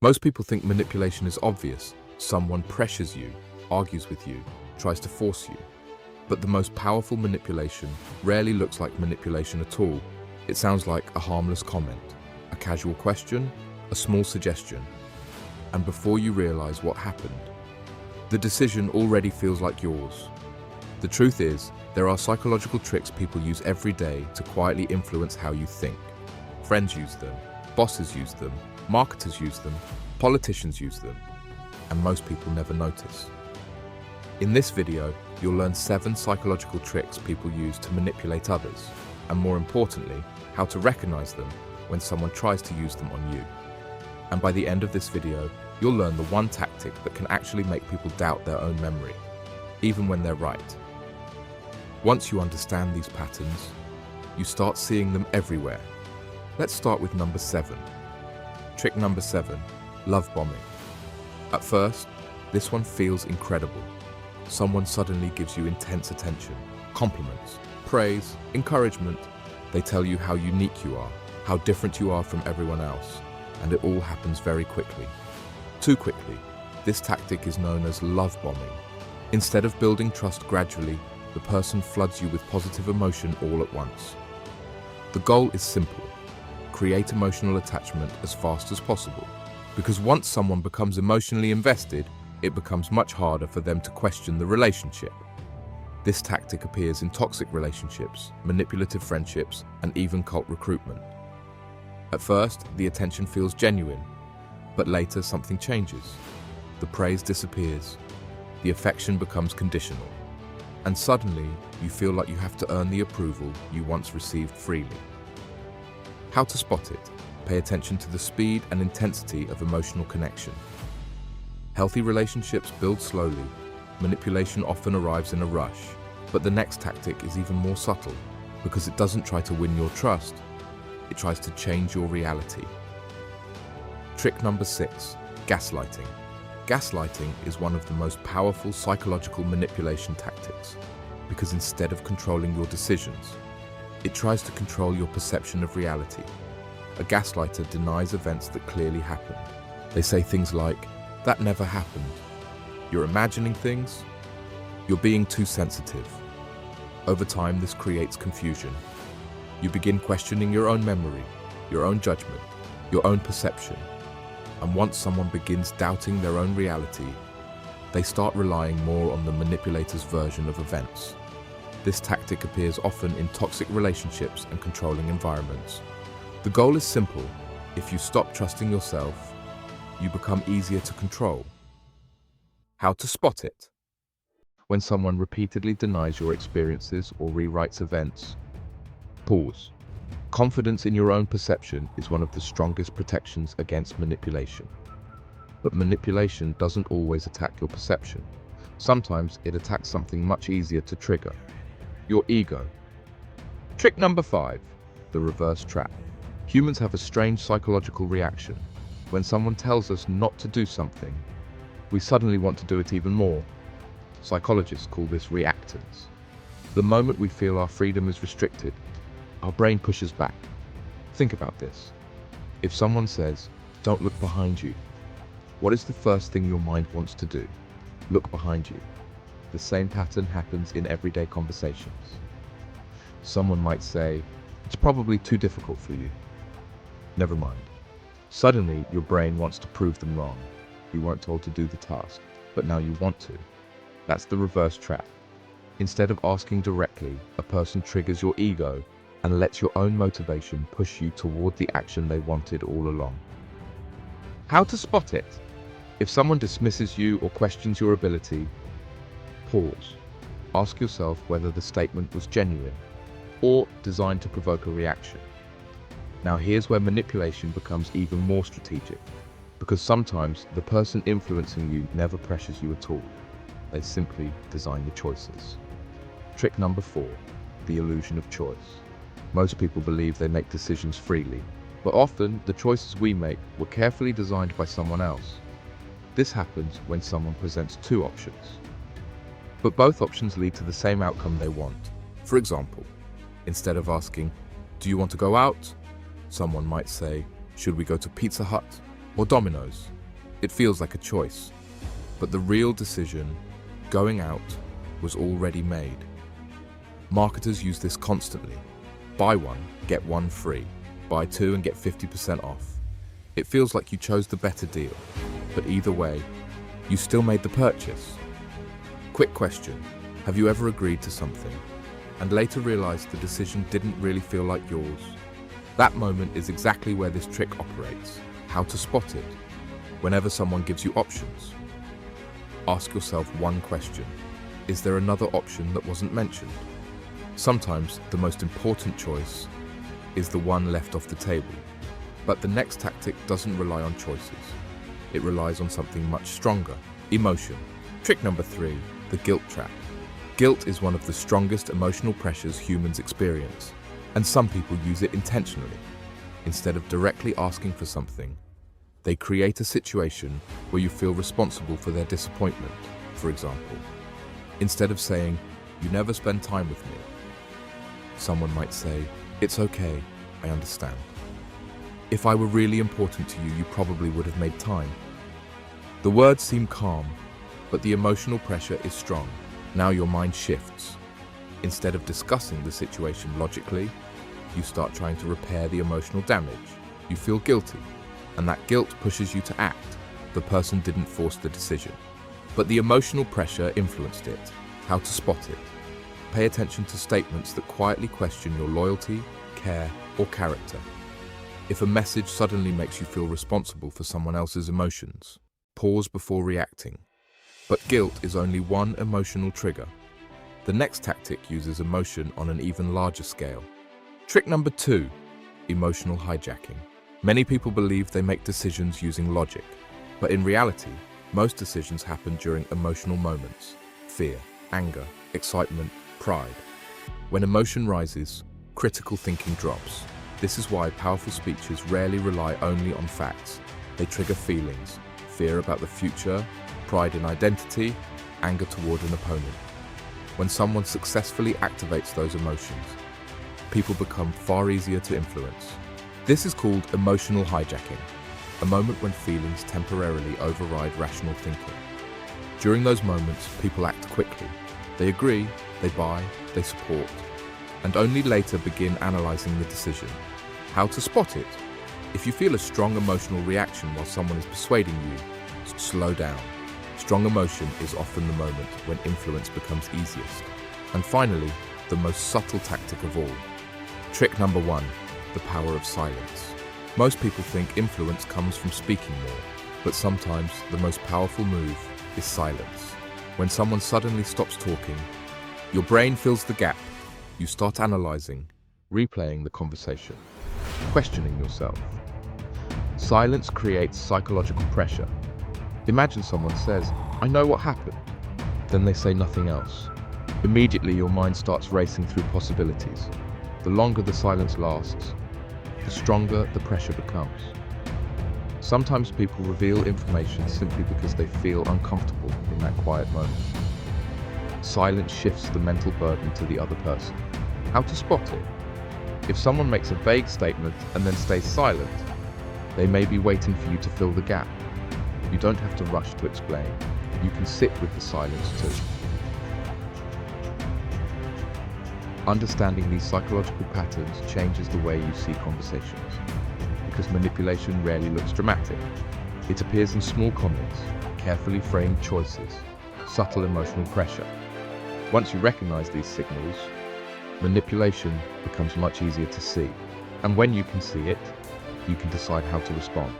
Most people think manipulation is obvious. Someone pressures you, argues with you, tries to force you. But the most powerful manipulation rarely looks like manipulation at all. It sounds like a harmless comment, a casual question, a small suggestion. And before you realize what happened, the decision already feels like yours. The truth is, there are psychological tricks people use every day to quietly influence how you think. Friends use them, bosses use them, marketers use them, politicians use them, and most people never notice. In this video, you'll learn 7 psychological tricks people use to manipulate others, and more importantly, how to recognize them when someone tries to use them on you. And by the end of this video, you'll learn the one tactic that can actually make people doubt their own memory, even when they're right. Once you understand these patterns, you start seeing them everywhere. Let's start with number 7. Trick number 7, love bombing. At first, this one feels incredible. Someone suddenly gives you intense attention, compliments, praise, encouragement. They tell you how unique you are, how different you are from everyone else, and it all happens very quickly. Too quickly. This tactic is known as love bombing. Instead of building trust gradually, the person floods you with positive emotion all at once. The goal is simple. Create emotional attachment as fast as possible, because once someone becomes emotionally invested, it becomes much harder for them to question the relationship. This tactic appears in toxic relationships, manipulative friendships, and even cult recruitment. At first, the attention feels genuine, but later something changes. The praise disappears, the affection becomes conditional, and suddenly you feel like you have to earn the approval you once received freely. How to spot it? Pay attention to the speed and intensity of emotional connection. Healthy relationships build slowly. Manipulation often arrives in a rush. But the next tactic is even more subtle, because it doesn't try to win your trust. It tries to change your reality. Trick number 6, gaslighting. Gaslighting is one of the most powerful psychological manipulation tactics, because instead of controlling your decisions, it tries to control your perception of reality. A gaslighter denies events that clearly happened. They say things like, "That never happened. You're imagining things. You're being too sensitive." Over time, this creates confusion. You begin questioning your own memory, your own judgment, your own perception. And once someone begins doubting their own reality, they start relying more on the manipulator's version of events. This tactic appears often in toxic relationships and controlling environments. The goal is simple. If you stop trusting yourself, you become easier to control. How to spot it? When someone repeatedly denies your experiences or rewrites events, pause. Confidence in your own perception is one of the strongest protections against manipulation. But manipulation doesn't always attack your perception. Sometimes it attacks something much easier to trigger: your ego. Trick number 5, the reverse trap. Humans have a strange psychological reaction. When someone tells us not to do something, we suddenly want to do it even more. Psychologists call this reactance. The moment we feel our freedom is restricted, our brain pushes back. Think about this. If someone says, "Don't look behind you," what is the first thing your mind wants to do? Look behind you. The same pattern happens in everyday conversations. Someone might say, "It's probably too difficult for you." Never mind. Suddenly, your brain wants to prove them wrong. You weren't told to do the task, but now you want to. That's the reverse trap. Instead of asking directly, a person triggers your ego and lets your own motivation push you toward the action they wanted all along. How to spot it? If someone dismisses you or questions your ability, pause. Ask yourself whether the statement was genuine or designed to provoke a reaction. Now here's where manipulation becomes even more strategic, because sometimes the person influencing you never pressures you at all. They simply design the choices. Trick number 4, the illusion of choice. Most people believe they make decisions freely, but often the choices we make were carefully designed by someone else. This happens when someone presents 2 options, but both options lead to the same outcome they want. For example, instead of asking, "Do you want to go out?" someone might say, "Should we go to Pizza Hut?" or dominoes. It feels like a choice. But the real decision, going out, was already made. Marketers use this constantly. Buy one, get one free. Buy two and get 50% off. It feels like you chose the better deal, but either way, you still made the purchase. Quick question, have you ever agreed to something and later realized the decision didn't really feel like yours? That moment is exactly where this trick operates. How to spot it. Whenever someone gives you options, ask yourself one question. Is there another option that wasn't mentioned? Sometimes the most important choice is the one left off the table. But the next tactic doesn't rely on choices. It relies on something much stronger, emotion. Trick number 3, the guilt trap. Guilt is one of the strongest emotional pressures humans experience, and some people use it intentionally. Instead of directly asking for something, they create a situation where you feel responsible for their disappointment. For example, instead of saying, "You never spend time with me," someone might say, "It's okay, I understand. If I were really important to you, you probably would have made time." The words seem calm, but the emotional pressure is strong. Now your mind shifts. Instead of discussing the situation logically, you start trying to repair the emotional damage. You feel guilty, and that guilt pushes you to act. The person didn't force the decision, but the emotional pressure influenced it. How to spot it? Pay attention to statements that quietly question your loyalty, care, or character. If a message suddenly makes you feel responsible for someone else's emotions, pause before reacting. But guilt is only one emotional trigger. The next tactic uses emotion on an even larger scale. Trick number 2, emotional hijacking. Many people believe they make decisions using logic, but in reality, most decisions happen during emotional moments: fear, anger, excitement, pride. When emotion rises, critical thinking drops. This is why powerful speeches rarely rely only on facts. They trigger feelings: fear about the future, pride in identity, anger toward an opponent. When someone successfully activates those emotions, people become far easier to influence. This is called emotional hijacking, a moment when feelings temporarily override rational thinking. During those moments, people act quickly. They agree, they buy, they support, and only later begin analyzing the decision. How to spot it? If you feel a strong emotional reaction while someone is persuading you, slow down. Strong emotion is often the moment when influence becomes easiest. And finally, the most subtle tactic of all. Trick number 1, the power of silence. Most people think influence comes from speaking more, but sometimes the most powerful move is silence. When someone suddenly stops talking, your brain fills the gap. You start analyzing, replaying the conversation, questioning yourself. Silence creates psychological pressure. Imagine someone says, "I know what happened." Then they say nothing else. Immediately your mind starts racing through possibilities. The longer the silence lasts, the stronger the pressure becomes. Sometimes people reveal information simply because they feel uncomfortable in that quiet moment. Silence shifts the mental burden to the other person. How to spot it? If someone makes a vague statement and then stays silent, they may be waiting for you to fill the gap. You don't have to rush to explain. You can sit with the silence too. Understanding these psychological patterns changes the way you see conversations, because manipulation rarely looks dramatic. It appears in small comments, carefully framed choices, subtle emotional pressure. Once you recognize these signals, manipulation becomes much easier to see. And when you can see it, you can decide how to respond.